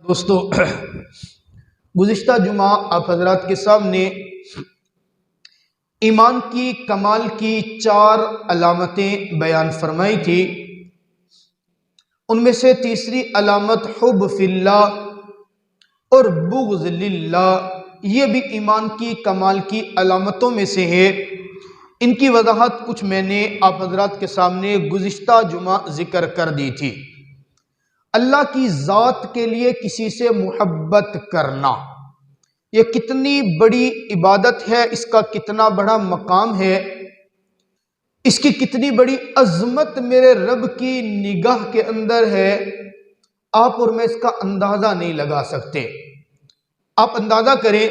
دوستو، گزشتہ جمعہ آپ حضرات کے سامنے ایمان کی کمال کی 4 علامتیں بیان فرمائی تھی۔ ان میں سے تیسری علامت حب فی اللہ اور بغض للہ، یہ بھی ایمان کی کمال کی علامتوں میں سے ہے۔ ان کی وضاحت کچھ میں نے آپ حضرات کے سامنے گزشتہ جمعہ ذکر کر دی تھی۔ اللہ کی ذات کے لیے کسی سے محبت کرنا، یہ کتنی بڑی عبادت ہے، اس کا کتنا بڑا مقام ہے، اس کی کتنی بڑی عظمت میرے رب کی نگاہ کے اندر ہے، آپ اور میں اس کا اندازہ نہیں لگا سکتے۔ آپ اندازہ کریں،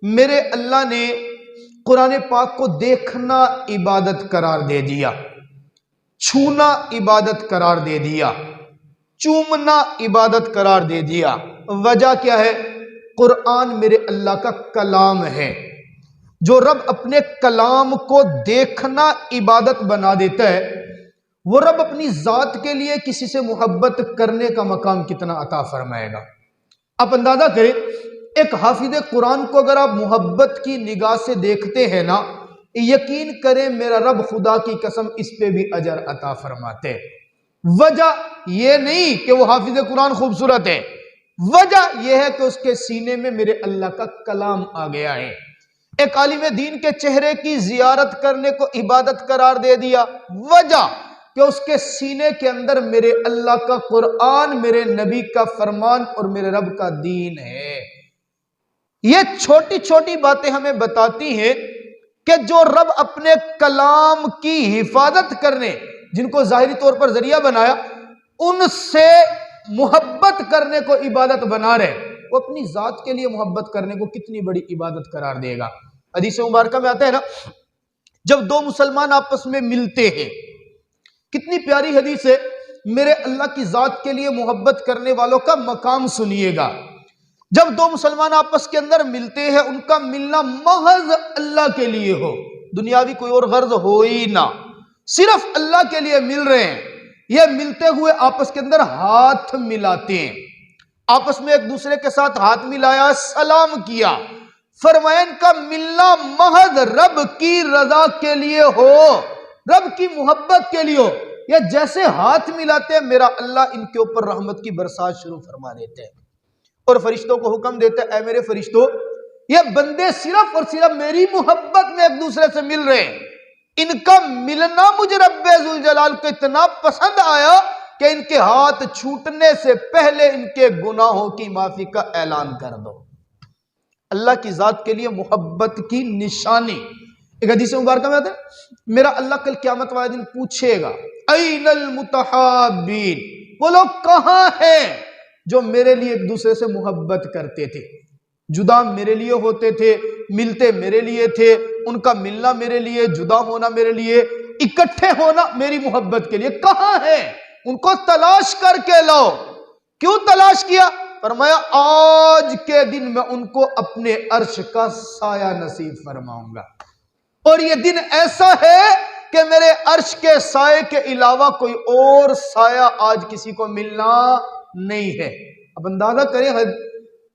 میرے اللہ نے قرآن پاک کو دیکھنا عبادت قرار دے دیا، چھونا عبادت قرار دے دیا، چومنا عبادت قرار دے دیا۔ وجہ کیا ہے؟ قرآن میرے اللہ کا کلام ہے۔ جو رب اپنے کلام کو دیکھنا عبادت بنا دیتا ہے، وہ رب اپنی ذات کے لیے کسی سے محبت کرنے کا مقام کتنا عطا فرمائے گا۔ آپ اندازہ کریں، ایک حافظ قرآن کو اگر آپ محبت کی نگاہ سے دیکھتے ہیں نا، یقین کریں میرا رب خدا کی قسم اس پہ بھی اجر عطا فرماتے۔ وجہ یہ نہیں کہ وہ حافظ قرآن خوبصورت ہے، وجہ یہ ہے کہ اس کے سینے میں میرے اللہ کا کلام آ گیا ہے۔ ایک عالم دین کے چہرے کی زیارت کرنے کو عبادت قرار دے دیا، وجہ کہ اس کے سینے کے اندر میرے اللہ کا قرآن، میرے نبی کا فرمان اور میرے رب کا دین ہے۔ یہ چھوٹی چھوٹی باتیں ہمیں بتاتی ہیں کہ جو رب اپنے کلام کی حفاظت کرنے، جن کو ظاہری طور پر ذریعہ بنایا، ان سے محبت کرنے کو عبادت بنا رہے، وہ اپنی ذات کے لیے محبت کرنے کو کتنی بڑی عبادت قرار دے گا۔ حدیث مبارکہ میں آتا ہے نا، جب 2 مسلمان آپس میں ملتے ہیں، کتنی پیاری حدیث ہے، میرے اللہ کی ذات کے لیے محبت کرنے والوں کا مقام سنیے گا۔ جب 2 مسلمان آپس کے اندر ملتے ہیں، ان کا ملنا محض اللہ کے لیے ہو، دنیاوی کوئی اور غرض ہو ہی نہ، صرف اللہ کے لیے مل رہے ہیں، یہ ملتے ہوئے آپس کے اندر ہاتھ ملاتے ہیں، آپس میں ایک دوسرے کے ساتھ ہاتھ ملایا، سلام کیا، فرمایا ان کا ملنا محض رب کی رضا کے لیے ہو، رب کی محبت کے لیے ہو۔ یہ جیسے ہاتھ ملاتے ہیں، میرا اللہ ان کے اوپر رحمت کی برسات شروع فرما دیتے ہیں، اور فرشتوں کو حکم دیتے ہیں، اے میرے فرشتوں، یہ بندے صرف اور صرف میری محبت میں ایک دوسرے سے مل رہے ہیں، ان کا ملنا مجھے رب ذوالجلال کو اتنا پسند آیا کہ ان کے ہاتھ چھوٹنے سے پہلے ان کے گناہوں کی معافی کا اعلان کر دو۔ اللہ کی ذات کے لیے محبت کی نشانی۔ ایک حدیث مبارکہ میں آتا ہے، میرا اللہ کل قیامت والے دن پوچھے گا، این المتحابین، وہ لوگ کہاں ہیں جو میرے لیے ایک دوسرے سے محبت کرتے تھے، جدا میرے لیے ہوتے تھے، ملتے میرے لیے تھے، ان کا ملنا میرے لیے، جدا ہونا میرے لیے، اکٹھے ہونا میری محبت کے لیے، کہاں ہے؟ ان کو تلاش کر کے لاؤ۔ کیوں تلاش کیا؟ فرمایا آج کے دن میں ان کو اپنے عرش کا سایہ نصیب فرماؤں گا، اور یہ دن ایسا ہے کہ میرے عرش کے سائے کے علاوہ کوئی اور سایہ آج کسی کو ملنا نہیں ہے۔ اب اندازہ کریں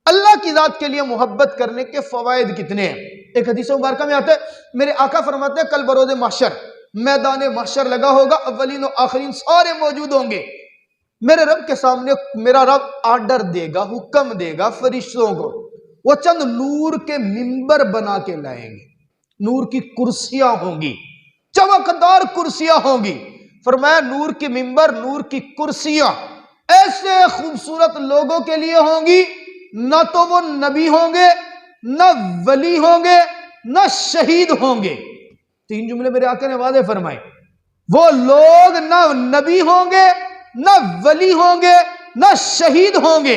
اللہ کی ذات کے لیے محبت کرنے کے فوائد کتنے ہیں۔ ایک حدیث مبارکہ میں آتا ہے، میرے آقا فرماتے ہیں کل بروز محشر میدان محشر لگا ہوگا، اولین و آخرین سارے موجود ہوں گے، میرے رب کے سامنے میرا رب آرڈر دے گا، حکم دے گا فرشتوں کو، وہ چند نور کے منبر بنا کے لائیں گے، نور کی کرسیاں ہوں گی، چمکدار کرسیاں ہوں گی، فرمایا نور کی منبر، نور کی کرسیاں ایسے خوبصورت لوگوں کے لیے ہوں گی، نہ تو وہ نبی ہوں گے، نہ ولی ہوں گے، نہ شہید ہوں گے۔ 3 جملے میرے آقا نے واضح فرمائے، وہ لوگ نہ نبی ہوں گے، نہ ولی ہوں گے، نہ شہید ہوں گے۔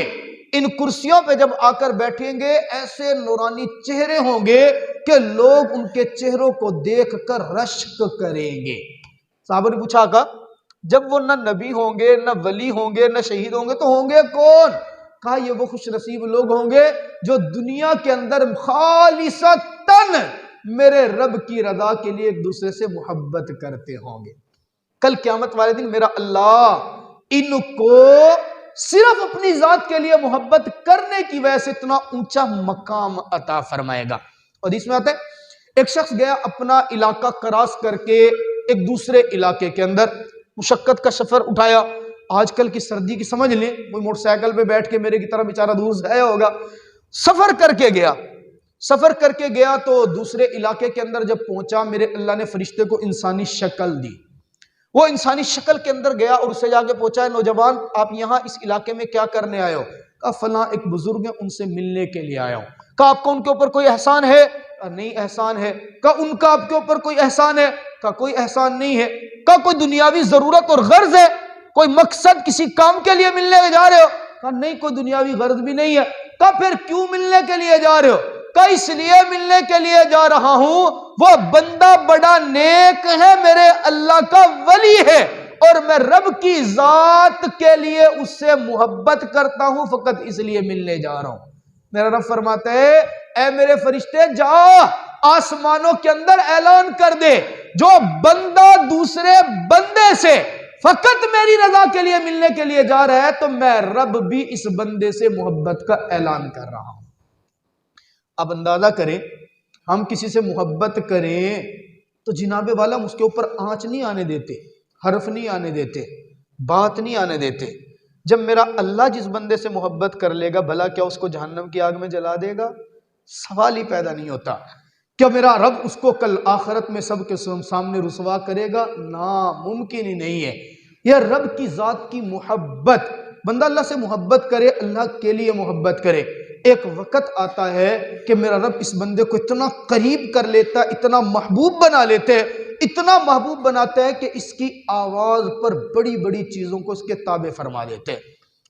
ان کرسیوں پہ جب آ کر بیٹھیں گے، ایسے نورانی چہرے ہوں گے کہ لوگ ان کے چہروں کو دیکھ کر رشک کریں گے۔ صحابہ نے پوچھا آقا، جب وہ نہ نبی ہوں گے، نہ ولی ہوں گے، نہ شہید ہوں گے، تو ہوں گے کون؟ کہا یہ وہ خوش نصیب لوگ ہوں گے جو دنیا کے اندر خالصتاً میرے رب کی رضا کے لیے ایک دوسرے سے محبت کرتے ہوں گے۔ کل قیامت والے دن میرا اللہ ان کو صرف اپنی ذات کے لیے محبت کرنے کی وجہ سے اتنا اونچا مقام عطا فرمائے گا۔ حدیث میں آتا ہے ایک شخص گیا اپنا علاقہ کراس کر کے ایک دوسرے علاقے کے اندر، مشقت کا سفر اٹھایا۔ آج کل کی سردی کی سمجھ لیں، کوئی موٹر سائیکل پہ بیٹھ کے میرے کی طرح بیچارہ دور سے آیا ہوگا، سفر کر کے گیا تو دوسرے علاقے کے اندر جب پہنچا، میرے اللہ نے فرشتے کو انسانی شکل دی۔ وہ انسانی شکل کے اندر گیا اور اسے جا کے پوچھا، نوجوان آپ یہاں اس علاقے میں کیا کرنے آئے ہو؟ کہا فلاں ایک بزرگ ہیں، ان سے ملنے کے لیے آیا ہوں۔ کہا آپ کو ان کے اوپر کوئی احسان ہے؟ کہا نہیں احسان ہے۔ کہا ان کا آپ کے اوپر کوئی احسان ہے؟ کہا کوئی احسان نہیں ہے۔ کہا کوئی دنیاوی ضرورت اور غرض ہے؟ کوئی مقصد کسی کام کے لیے ملنے جا رہے ہو؟ کہا نہیں کوئی دنیاوی غرض بھی نہیں ہے۔ کہا پھر کیوں ملنے کے لیے جا رہے ہو؟ کہا اس لیے ملنے کے لیے جا رہا ہوں، وہ بندہ بڑا نیک ہے، میرے اللہ کا ولی ہے، اور میں رب کی ذات کے لیے اس سے محبت کرتا ہوں، فقط اس لیے ملنے جا رہا ہوں۔ میرا رب فرماتا ہے اے میرے فرشتے جا آسمانوں کے اندر اعلان کر دے، جو بندہ دوسرے بندے سے فقط میری رضا کے لیے ملنے کے لیے جا رہا ہے تو میں رب بھی اس بندے سے محبت کا اعلان کر رہا ہوں۔ اب اندازہ کریں ہم کسی سے محبت کریں تو جناب والا اس کے اوپر آنچ نہیں آنے دیتے، حرف نہیں آنے دیتے، بات نہیں آنے دیتے۔ جب میرا اللہ جس بندے سے محبت کر لے گا، بھلا کیا اس کو جہنم کی آگ میں جلا دے گا؟ سوال ہی پیدا نہیں ہوتا۔ کیا میرا رب اس کو کل آخرت میں سب کے سامنے رسوا کرے گا؟ ناممکن ہی نہیں ہے۔ یہ رب کی ذات کی محبت، بندہ اللہ سے محبت کرے، اللہ کے لیے محبت کرے، ایک وقت آتا ہے کہ میرا رب اس بندے کو اتنا قریب کر لیتا ہے، اتنا محبوب بنا لیتے، اتنا محبوب بناتا ہے کہ اس کی آواز پر بڑی بڑی چیزوں کو اس کے تابع فرما دیتے ہیں۔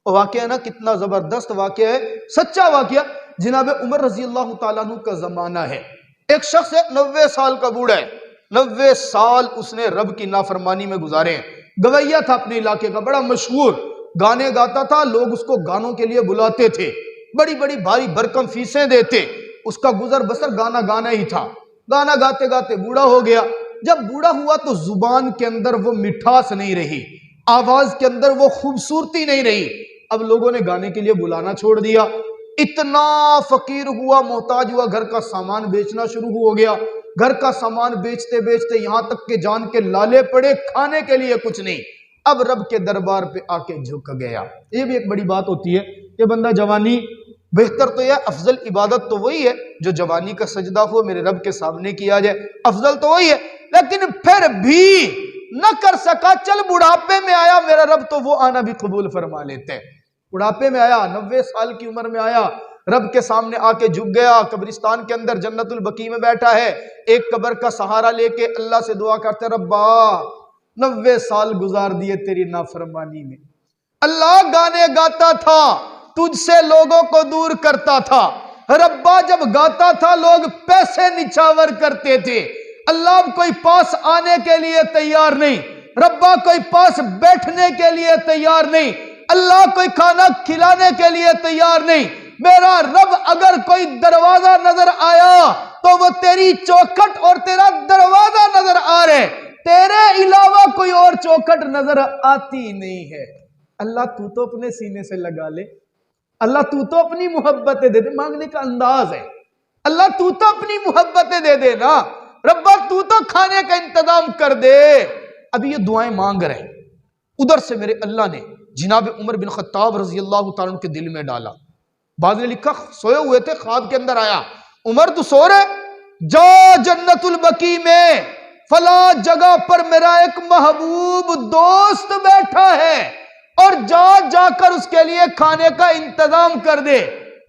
اور واقعہ ہے نا، کتنا زبردست واقعہ ہے، سچا واقعہ۔ جناب عمر رضی اللہ تعالیٰ عنہ کا زمانہ ہے، ایک شخص ہے 90 سال کا بوڑھا ہے، 90 سال اس نے رب کی نافرمانی میں گزارے ہیں۔ گویہ تھا اپنے علاقے کا، بڑا مشہور، گانے گاتا تھا، لوگ اس کو گانوں کے لیے بلاتے تھے، بڑی بڑی بھاری بھرکم فیسیں دیتے، اس کا گزر بسر گانا گانا ہی تھا۔ گانا گاتے گاتے بوڑھا ہو گیا۔ جب بوڑھا ہوا تو زبان کے اندر وہ مٹھاس نہیں رہی، آواز کے اندر وہ خوبصورتی نہیں رہی۔ اب لوگوں نے گانے کے لیے بلانا چھوڑ دیا، اتنا فقیر ہوا، محتاج ہوا، گھر کا سامان بیچنا شروع ہو گیا۔ گھر کا سامان بیچتے بیچتے یہاں تک کہ جان کے لالے پڑے، کھانے کے لیے کچھ نہیں۔ اب رب کے دربار پہ آ کے جھک گیا۔ یہ بھی ایک بڑی بات ہوتی ہے کہ بندہ جوانی، بہتر تو یہ افضل عبادت تو وہی ہے جو جوانی کا سجدہ ہو میرے رب کے سامنے کیا جائے، افضل تو وہی ہے، لیکن پھر بھی نہ کر سکا، چل بڑھاپے میں آیا میرا رب تو وہ آنا بھی قبول فرما لیتے ہیں۔ بڑھاپے میں آیا، 90 سال کی عمر میں آیا، رب کے سامنے آ کے جھک گیا، قبرستان کے اندر جنت البقیع میں بیٹھا ہے، ایک قبر کا سہارا لے کے اللہ سے دعا کرتے، ربا 90 سال گزار دیے تیری نافرمانی میں، اللہ گانے گاتا تھا، تجھ سے لوگوں کو دور کرتا تھا، ربا جب گاتا تھا لوگ پیسے نچھاور کرتے تھے، اللہ کوئی پاس آنے کے لیے تیار نہیں، ربا کوئی پاس بیٹھنے کے لیے تیار نہیں، اللہ کوئی کھانا کھلانے کے لیے تیار نہیں۔ میرا رب اگر کوئی دروازہ نظر آیا تو وہ تیری چوکھٹ اور تیرا دروازہ نظر آ رہے، تیرے علاوہ کوئی اور چوکھٹ نظر آتی نہیں ہے۔ اللہ تو اپنے سینے سے لگا لے، اللہ تو اپنی محبتیں دے دے، مانگنے کا انداز ہے، اللہ تو اپنی محبتیں دے دے نا، ربا تو کھانے کا انتظام کر دے۔ ابھی یہ دعائیں مانگ رہے ہیں، ادھر سے میرے اللہ نے جناب عمر بن خطاب رضی اللہ تعالیٰ عنہ کے دل میں ڈالا۔ بعض نے لکھا سوئے ہوئے تھے، خواب کے اندر آیا، عمر تو سو رہے، جا جنت البقیع میں فلاں جگہ پر میرا ایک محبوب دوست بیٹھا ہے، اور جا کر اس کے لیے کھانے کا انتظام کر دے۔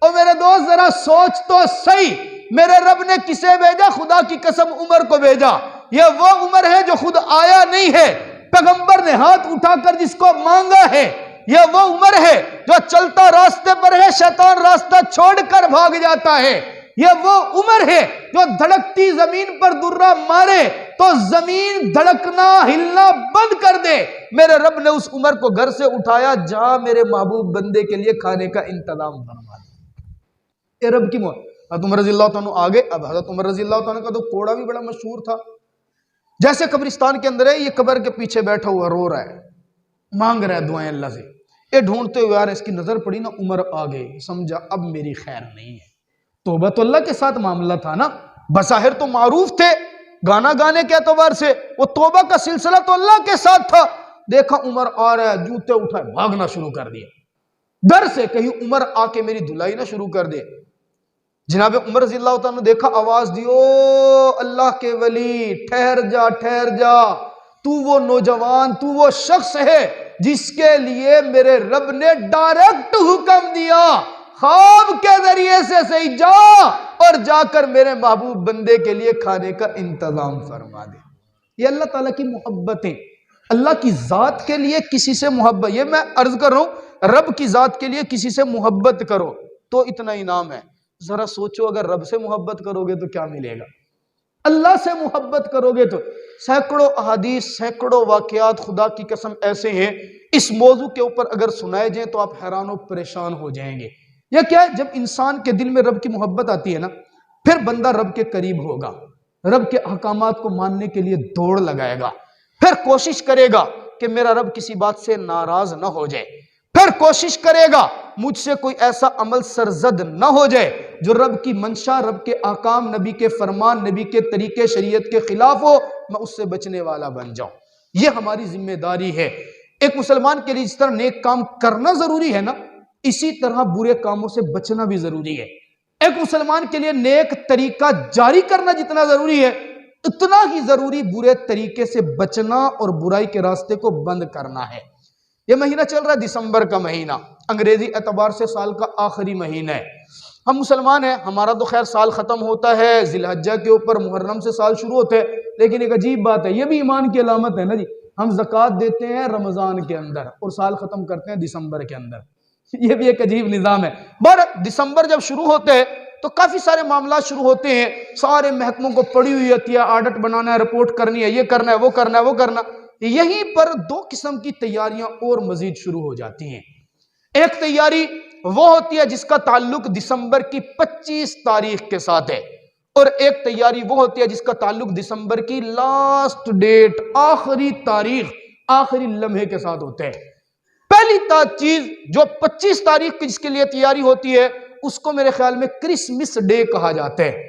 اور میرے دوست ذرا سوچ تو صحیح، میرے رب نے کسے بھیجا؟ خدا کی قسم عمر کو بھیجا۔ یہ وہ عمر ہے جو خود آیا نہیں ہے، پیغمبر نے ہاتھ اٹھا کر جس کو مانگا ہے، یہ وہ عمر ہے جو چلتا راستے پر ہے، شیطان راستہ چھوڑ کر بھاگ جاتا ہے، یہ وہ عمر ہے جو دھڑکتی زمین پر درہ مارے تو زمین دھڑکنا ہلنا بند کر دے۔ میرے رب نے اس عمر کو گھر سے اٹھایا، جا میرے محبوب بندے کے لیے کھانے کا انتظام فرما دے۔ اے رب کی محبت۔ حضرت عمر رضی اللہ تعالیٰ آگے، اب حضرت عمر رضی اللہ تعالیٰ کا تو کوڑا بھی بڑا مشہور تھا، جیسے قبرستان کے اندر ہے، یہ قبر کے پیچھے بیٹھا ہوا رو رہا ہے، مانگ رہا ہے دعائیں اللہ سے۔ یہ ڈھونڈتے ہوئے یار اس کی نظر پڑی نا، عمر آ گئے، سمجھا اب میری خیر نہیں ہے۔ توبہ تو اللہ کے ساتھ معاملہ تھا نا، بظاہر تو معروف تھے گانا گانے کے اعتبار سے، وہ توبہ کا سلسلہ تو اللہ کے ساتھ تھا۔ دیکھا عمر آ رہا ہے، جوتے اٹھائے بھاگنا شروع کر دیا، ڈر سے کہیں عمر آ کے میری دھلائی نہ شروع کر دے۔ جناب عمر رضی اللہ تعالیٰ نے دیکھا، آواز دی، او اللہ کے ولی ٹھہر جا ٹھہر جا، تو وہ نوجوان، تو وہ شخص ہے جس کے لیے میرے رب نے ڈائریکٹ حکم دیا، خواب کے ذریعے سے صحیح جا اور جا کر میرے محبوب بندے کے لیے کھانے کا انتظام فرما دے۔ یہ اللہ تعالیٰ کی محبت ہے، اللہ کی ذات کے لیے کسی سے محبت، یہ میں عرض کر رہا ہوں، رب کی ذات کے لیے کسی سے محبت کرو تو اتنا انعام ہے۔ ذرا سوچو اگر رب سے محبت کرو گے تو کیا ملے گا، اللہ سے محبت کرو گے تو سینکڑوں احادیث، سینکڑوں واقعات خدا کی قسم ایسے ہیں، اس موضوع کے اوپر اگر سنائے جائیں تو آپ حیران و پریشان ہو جائیں گے۔ یہ کیا ہے؟ جب انسان کے دل میں رب کی محبت آتی ہے نا، پھر بندہ رب کے قریب ہوگا، رب کے احکامات کو ماننے کے لیے دوڑ لگائے گا، پھر کوشش کرے گا کہ میرا رب کسی بات سے ناراض نہ ہو جائے، پھر کوشش کرے گا مجھ سے کوئی ایسا عمل سرزد نہ ہو جائے جو رب کی منشا، رب کے احکام، نبی کے فرمان، نبی کے طریقے، شریعت کے خلاف ہو، میں اس سے بچنے والا بن جاؤں۔ یہ ہماری ذمہ داری ہے۔ ایک مسلمان کے لیے جس طرح نیک کام کرنا ضروری ہے نا، اسی طرح برے کاموں سے بچنا بھی ضروری ہے۔ ایک مسلمان کے لیے نیک طریقہ جاری کرنا جتنا ضروری ہے، اتنا ہی ضروری برے طریقے سے بچنا اور برائی کے راستے کو بند کرنا ہے۔ یہ مہینہ چل رہا ہے دسمبر کا مہینہ، انگریزی اعتبار سے سال کا آخری مہینہ ہے۔ ہم مسلمان ہیں، ہمارا تو خیر سال ختم ہوتا ہے ذی الحجہ کے اوپر، محرم سے سال شروع ہوتے ہیں، لیکن ایک عجیب بات ہے، یہ بھی ایمان کی علامت ہے نا جی، ہم زکوٰۃ دیتے ہیں رمضان کے اندر اور سال ختم کرتے ہیں دسمبر کے اندر۔ یہ بھی ایک عجیب نظام ہے۔ دسمبر جب شروع ہوتے ہیں تو کافی سارے معاملات شروع ہوتے ہیں، سارے محکموں کو پڑی ہوئی ہوتی ہے، آڈٹ بنانا ہے، رپورٹ کرنی ہے، یہ کرنا ہے، وہ کرنا ہے، وہ کرنا۔ یہیں پر دو قسم کی تیاریاں اور مزید شروع ہو جاتی ہیں۔ ایک تیاری وہ ہوتی ہے جس کا تعلق دسمبر کی 25 تاریخ کے ساتھ ہے، اور ایک تیاری وہ ہوتی ہے جس کا تعلق دسمبر کی لاسٹ ڈیٹ، آخری تاریخ، آخری لمحے کے ساتھ ہوتا ہے۔ پہلی چیز جو 25 تاریخ کی جس کے لیے تیاری ہوتی ہے، اس کو میرے خیال میں کرسمس ڈے کہا جاتا ہے۔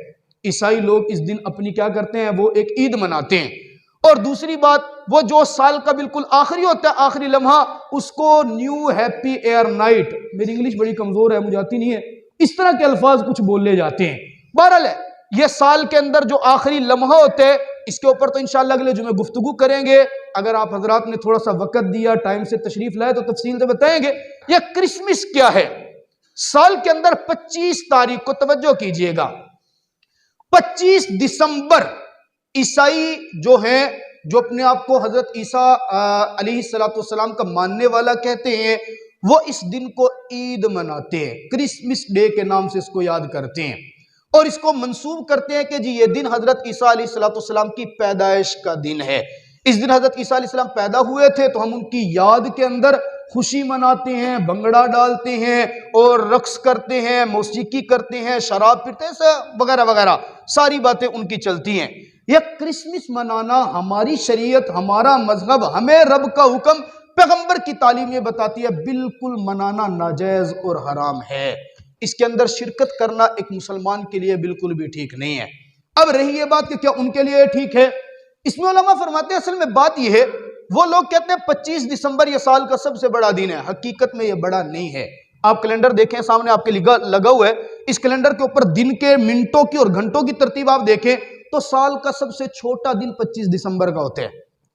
عیسائی لوگ اس دن اپنی کیا کرتے ہیں، وہ ایک عید مناتے ہیں۔ اور دوسری بات، وہ جو سال کا بالکل آخری ہوتا ہے، آخری لمحہ، اس کو نیو ہیپی ایئر نائٹ، میری انگلش بڑی کمزور ہے، مجھے آتی نہیں ہے، اس طرح کے الفاظ کچھ بولے جاتے ہیں۔ بہرحال یہ سال کے اندر جو آخری لمحہ ہوتے ہیں، اس کے اوپر تو انشاءاللہ اگلے جمعے گفتگو کریں گے۔ اگر آپ حضرات نے تھوڑا سا وقت دیا، ٹائم سے تشریف لائے تو تفصیل سے بتائیں گے۔ یہ کرسمس کیا ہے؟ سال کے اندر 25 تاریخ کو توجہ کیجئے گا، 25 دسمبر عیسائی جو ہیں، جو اپنے آپ کو حضرت عیسیٰ علیہ السلام کا ماننے والا کہتے ہیں، وہ اس دن کو عید مناتے ہیں، کرسمس ڈے کے نام سے اس کو یاد کرتے ہیں، اور اس کو منسوب کرتے ہیں کہ جی یہ دن حضرت عیسیٰ علیہ السلام کی پیدائش کا دن ہے۔ اس دن حضرت عیسیٰ علیہ السلام پیدا ہوئے تھے، تو ہم ان کی یاد کے اندر خوشی مناتے ہیں، بھنگڑا ڈالتے ہیں اور رقص کرتے ہیں، موسیقی کرتے ہیں، شراب پیتے ہیں، وغیرہ وغیرہ، ساری باتیں ان کی چلتی ہیں۔ یہ کرسمس منانا ہماری شریعت، ہمارا مذہب، ہمیں رب کا حکم، پیغمبر کی تعلیم یہ بتاتی ہے بالکل منانا ناجائز اور حرام ہے۔ اس کے اندر شرکت کرنا ایک مسلمان کے لیے بالکل بھی ٹھیک نہیں ہے۔ اب رہی یہ بات کہ کیا ان کے لیے ٹھیک ہے، اس میں علماء فرماتے ہیں اصل میں بات یہ ہے، وہ لوگ کہتے ہیں 25 دسمبر یہ سال کا سب سے بڑا دن ہے، حقیقت میں یہ بڑا نہیں ہے۔ آپ کیلنڈر دیکھیں، سامنے آپ کے لگا ہوا ہے، اس کیلنڈر کے اوپر دن کے، منٹوں کی اور گھنٹوں کی ترتیب آپ دیکھیں تو سال کا سب سے چھوٹا دن 25 دسمبر کا ہوتا ہے،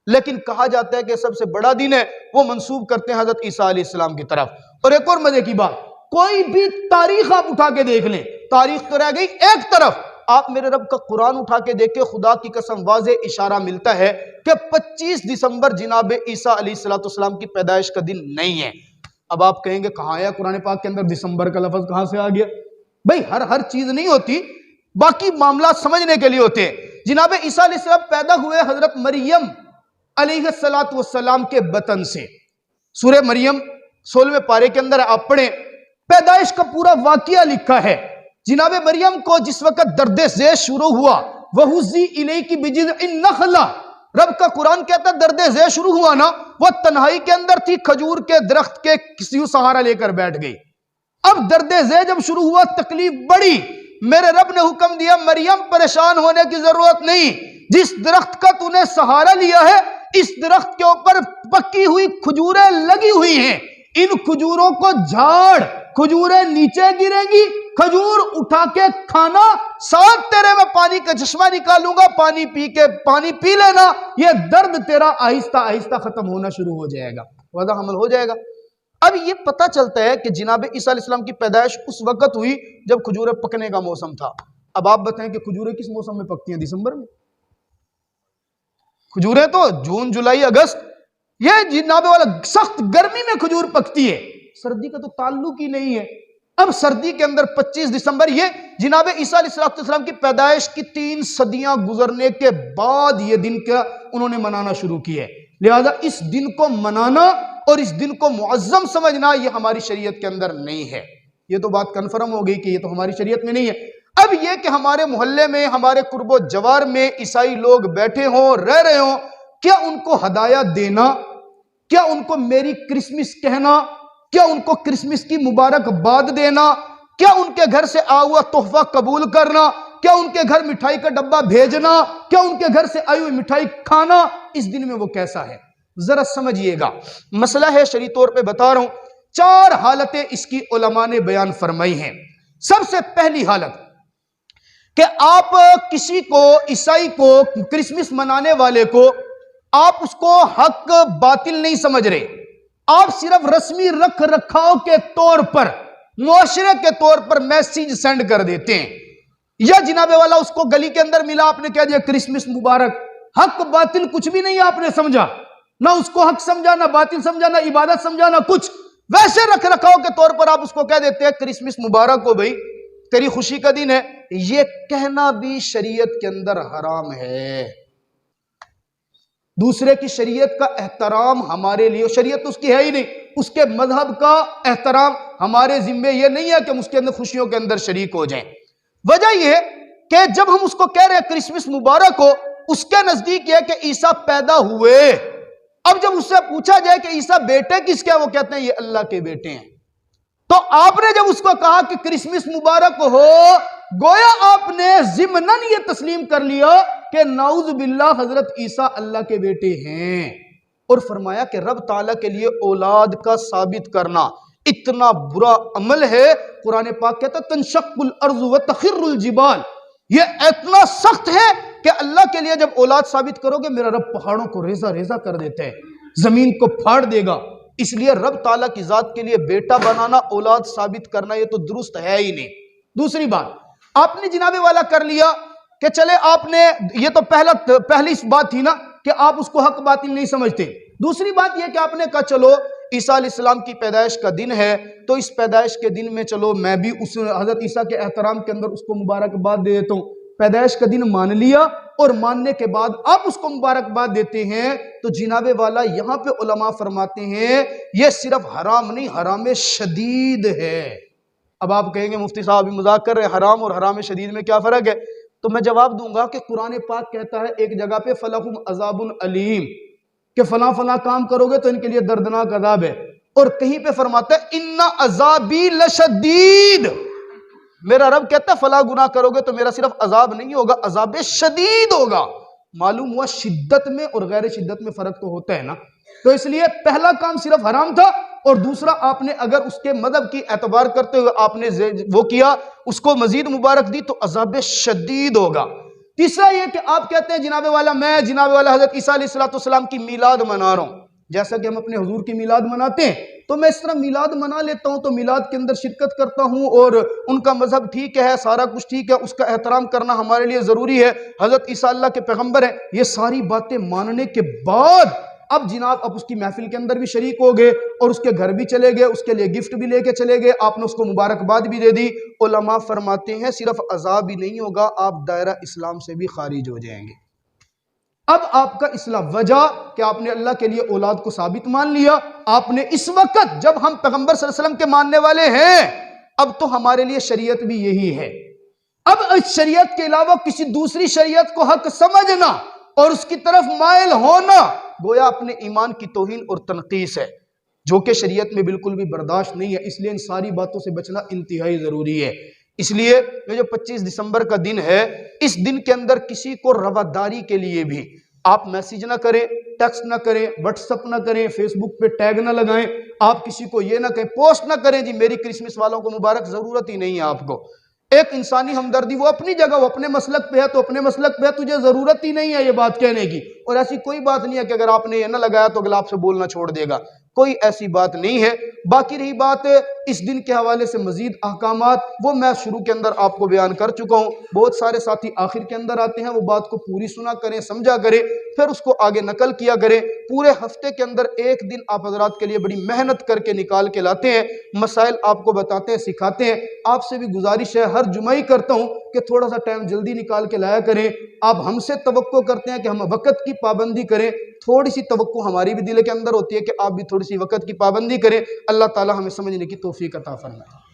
لیکن کہا جاتا ہے کہ سب سے بڑا دن ہے، وہ منسوب کرتے ہیں حضرت عیسیٰ علیہ السلام کی طرف۔ اور ایک اور مزے کی بات، کوئی بھی تاریخ آپ اٹھا کے دیکھ لیں، تاریخ تو رہ گئی ایک طرف، آپ میرے رب کا قرآن اٹھا کے دیکھیں، خدا کی قسم واضح اشارہ ملتا ہے کہ 25 دسمبر جناب عیسیٰ علیہ السلام کی پیدائش کا دن نہیں ہے۔ اب آپ کہیں گے کہاں ہے قرآن پاک کے اندر دسمبر کا لفظ کہاں سے آ گیا؟ بھئی ہر چیز نہیں ہوتی، باقی معاملات سمجھنے کے لیے ہوتے ہیں۔ جناب عیسیٰ علیہ السلام پیدا ہوئے حضرت مریم علیہ السلام کے بطن سے، سورہ مریم 16ویں پارے کے اندر آپ پڑھیں، پیدائش کا پورا واقعہ لکھا ہے۔ جناب مریم کو جس وقت درد ذیل شروع ہوا، وَهُزِّي إِلَيْكِ بِجِذْعِ النَّخْلَةِ، رب کا قرآن کہتا ہے درد ذیل شروع ہوا نا، وہ تنہائی کے اندر تھی، کھجور کے درخت کے کسی سہارا لے کر بیٹھ گئی۔ اب درد ذیل جب شروع ہوا، تکلیف بڑی، میرے رب نے حکم دیا مریم پریشان ہونے کی ضرورت نہیں، جس درخت کا تو نے سہارا لیا ہے اس درخت کے اوپر پکی ہوئی کھجوریں لگی ہوئی ہیں، ان کھجوروں کو جھاڑ، کھجوریں نیچے گریں گی، کھجور اٹھا کے کھانا، ساتھ تیرے میں پانی کا چشمہ نکالوں گا، پانی پی لینا، یہ درد تیرا آہستہ آہستہ ختم ہونا شروع ہو جائے گا، وعدہ حمل ہو جائے گا۔ اب یہ پتہ چلتا ہے کہ جناب عیسیٰ علیہ السلام کی پیدائش اس وقت ہوئی جب کھجوریں پکنے کا موسم تھا۔ اب آپ بتائیں کہ کھجوریں کس موسم میں پکتی ہیں؟ دسمبر میں؟ کھجوریں تو جون جولائی اگست، یہ جناب والا سخت گرمی میں کھجور پکتی ہے، سردی کا تو تعلق ہی نہیں ہے۔ اب سردی کے اندر 25 دسمبر، یہ جناب عیسیٰ علیہ السلام کی پیدائش کی 3 صدیاں گزرنے کے بعد یہ دن کا انہوں نے منانا شروع کیا ہے۔ لہذا اس دن کو منانا اور اس دن کو معظم سمجھنا یہ ہماری شریعت کے اندر نہیں ہے۔ یہ تو بات کنفرم ہو گئی کہ یہ تو ہماری شریعت میں نہیں ہے۔ اب یہ کہ ہمارے محلے میں، ہمارے قرب و جوار میں عیسائی لوگ بیٹھے ہوں، رہ رہے ہوں، کیا ان کو ہدایہ دینا، کیا ان کو میری کرسمس کہنا، کیا ان کو کرسمس کی مبارکباد دینا، کیا ان کے گھر سے آیا ہوا تحفہ قبول کرنا، کیا ان کے گھر مٹھائی کا ڈبہ بھیجنا، کیا ان کے گھر سے آئی ہوئی مٹھائی کھانا، اس دن میں وہ کیسا ہے؟ ذرا سمجھئے گا، مسئلہ ہے شرعی طور پہ بتا رہا ہوں۔ 4 حالتیں اس کی علماء نے بیان فرمائی ہیں۔ سب سے پہلی حالت کہ آپ کسی کو، عیسائی کو، کرسمس منانے والے کو، آپ اس کو حق باطل نہیں سمجھ رہے، آپ صرف رسمی رکھ رکھاؤ کے طور پر، معاشرے کے طور پر میسیج سینڈ کر دیتے ہیں، یا جناب والا اس کو گلی کے اندر ملا، آپ نے کہہ دیا کرسمس مبارک، حق باطل کچھ بھی نہیں آپ نے سمجھا، نہ اس کو حق سمجھا، نہ باطل سمجھا، نہ عبادت سمجھا، نہ کچھ، ویسے رکھ رکھاؤ کے طور پر آپ اس کو کہہ دیتے ہیں کرسمس مبارک ہو بھئی، تیری خوشی کا دن ہے۔ یہ کہنا بھی شریعت کے اندر حرام ہے۔ دوسرے کی شریعت کا احترام ہمارے لیے، شریعت اس کی ہے ہی نہیں، اس کے مذہب کا احترام ہمارے ذمے یہ نہیں ہے کہ ہم اس کے اندر خوشیوں کے اندر شریک ہو جائیں۔ وجہ یہ کہ جب ہم اس کو کہہ رہے ہیں کرسمس مبارک ہو، اس کے نزدیک یہ کہ عیسیٰ پیدا ہوئے۔ اب جب اس سے پوچھا جائے کہ عیسیٰ بیٹے کس کے، وہ کہتے ہیں یہ اللہ کے بیٹے ہیں۔ تو آپ نے جب اس کو کہا کہ کرسمس مبارک ہو، گویا آپ نے ضمناً یہ تسلیم کر لیا کہ نعوذ باللہ حضرت عیسیٰ اللہ کے بیٹے ہیں، اور فرمایا کہ رب تعالیٰ کے لیے اولاد کا ثابت کرنا اتنا برا عمل ہے۔ قرآن پاک کہتا ہے تنشق الارض وتخر الجبال، یہ اتنا سخت ہے کہ اللہ کے لیے جب اولاد ثابت کرو گے میرا رب پہاڑوں کو ریزہ ریزہ کر دیتے ہیں، زمین کو پھاڑ دے گا۔ اس لیے رب تعالیٰ کی ذات کے لیے بیٹا بنانا، اولاد ثابت کرنا یہ تو درست ہے ہی نہیں۔ دوسری بات آپ نے جناب والا کر لیا کہ چلے آپ نے، یہ تو پہلی بات تھی نا کہ آپ اس کو حق باطل نہیں سمجھتے۔ دوسری بات یہ کہ آپ نے کہا چلو عیسیٰ علیہ السلام کی پیدائش کا دن ہے تو اس پیدائش کے دن میں چلو میں بھی اس حضرت عیسیٰ کے احترام کے اندر اس کو مبارکباد دے دیتا ہوں۔ پیدائش کا دن مان لیا اور ماننے کے بعد آپ اس کو مبارکباد دیتے ہیں، تو جناب والا یہاں پہ علماء فرماتے ہیں یہ صرف حرام نہیں، حرام شدید ہے۔ اب آپ کہیں گے مفتی صاحب بھی مذاق کر رہے ہیں، حرام اور حرام شدید میں کیا فرق ہے؟ تو میں جواب دوں گا کہ قرآن پاک کہتا ہے ایک جگہ پہ فَلَهُمْ عَذَابٌ علیم، کہ فلاں فلاں کام کرو گے تو ان کے لیے دردناک عذاب ہے، اور کہیں پہ فرماتا ہے اِنَّ عَذَابِي لَشَدِيدٌ، میرا رب کہتا ہے فلاں گناہ کرو گے تو میرا صرف عذاب نہیں ہوگا، عذاب شدید ہوگا۔ معلوم ہوا شدت میں اور غیر شدت میں فرق تو ہوتا ہے نا، تو اس لیے پہلا کام صرف حرام تھا، اور دوسرا آپ نے اگر اس کے مذہب کی اعتبار کرتے ہوئے آپ نے وہ کیا، اس کو مزید مبارک دی تو عذاب شدید ہوگا۔ تیسرا یہ کہ آپ کہتے ہیں جناب والا میں جناب والا حضرت عیسیٰ علیہ السلام کی میلاد منا رہا ہوں، جیسا کہ ہم اپنے حضور کی میلاد مناتے ہیں، تو میں اس طرح میلاد منا لیتا ہوں، تو میلاد کے اندر شرکت کرتا ہوں، اور ان کا مذہب ٹھیک ہے، سارا کچھ ٹھیک ہے، اس کا احترام کرنا ہمارے لیے ضروری ہے، حضرت عیسیٰ اللہ کے پیغمبر ہیں۔ یہ ساری باتیں ماننے کے بعد اب جناب اب اس کی محفل کے اندر بھی شریک ہو گئے، اور اس کے گھر بھی چلے گئے، اس کے لیے گفٹ بھی لے کے چلے گئے، آپ نے اس کو مبارکباد بھی دے دی۔ علماء فرماتے ہیں صرف عذاب ہی نہیں ہوگا، آپ دائرہ اسلام سے بھی خارج ہو جائیں گے۔ اب آپ کا اسلام، وجہ کہ آپ نے اللہ کے لیے اولاد کو ثابت مان لیا، آپ نے اس وقت جب ہم پیغمبر صلی اللہ علیہ وسلم کے ماننے والے ہیں، اب تو ہمارے لیے شریعت بھی یہی ہے۔ اب اس شریعت کے علاوہ کسی دوسری شریعت کو حق سمجھنا اور اس کی طرف مائل ہونا گویا اپنے ایمان کی توہین اور تنقیص ہے، جو کہ شریعت میں بالکل بھی برداشت نہیں ہے۔ اس لیے ان ساری باتوں سے بچنا انتہائی ضروری ہے۔ اس لیے یہ جو 25 دسمبر کا دن ہے، اس دن کے اندر کسی کو رواداری کے لیے بھی آپ میسیج نہ کریں، ٹیکسٹ نہ کریں، واٹس اپ نہ کریں، فیس بک پہ ٹیگ نہ لگائیں، آپ کسی کو یہ نہ کہیں، پوسٹ نہ کریں جی میری کرسمس والوں کو مبارک، ضرورت ہی نہیں ہے آپ کو۔ ایک انسانی ہمدردی، وہ اپنی جگہ، وہ اپنے مسلک پہ ہے تو اپنے مسلک پہ ہے، تجھے ضرورت ہی نہیں ہے یہ بات کہنے کی۔ اور ایسی کوئی بات نہیں ہے کہ اگر آپ نے یہ نہ لگایا تو اگلا آپ سے بولنا چھوڑ دے گا، کوئی ایسی بات نہیں ہے۔ باقی رہی بات اس دن کے حوالے سے مزید احکامات، وہ میں شروع کے اندر آپ کو بیان کر چکا ہوں۔ بہت سارے ساتھی آخر کے اندر آتے ہیں، وہ بات کو پوری سنا کریں، سمجھا کریں، پھر اس کو آگے نقل کیا کریں۔ پورے ہفتے کے اندر ایک دن آپ حضرات کے لیے بڑی محنت کر کے نکال کے لاتے ہیں، مسائل آپ کو بتاتے ہیں، سکھاتے ہیں۔ آپ سے بھی گزارش ہے، ہر جمعہ ہی کرتا ہوں کہ تھوڑا سا ٹائم جلدی نکال کے لایا کریں۔ آپ ہم سے توقع کرتے ہیں کہ ہم وقت کی پابندی کریں، تھوڑی سی توقع ہماری بھی دل کے اندر ہوتی ہے کہ آپ بھی تھوڑی سی وقت کی پابندی کریں۔ اللہ تعالی ہمیں سمجھنے کی توفیق عطا فرمائے۔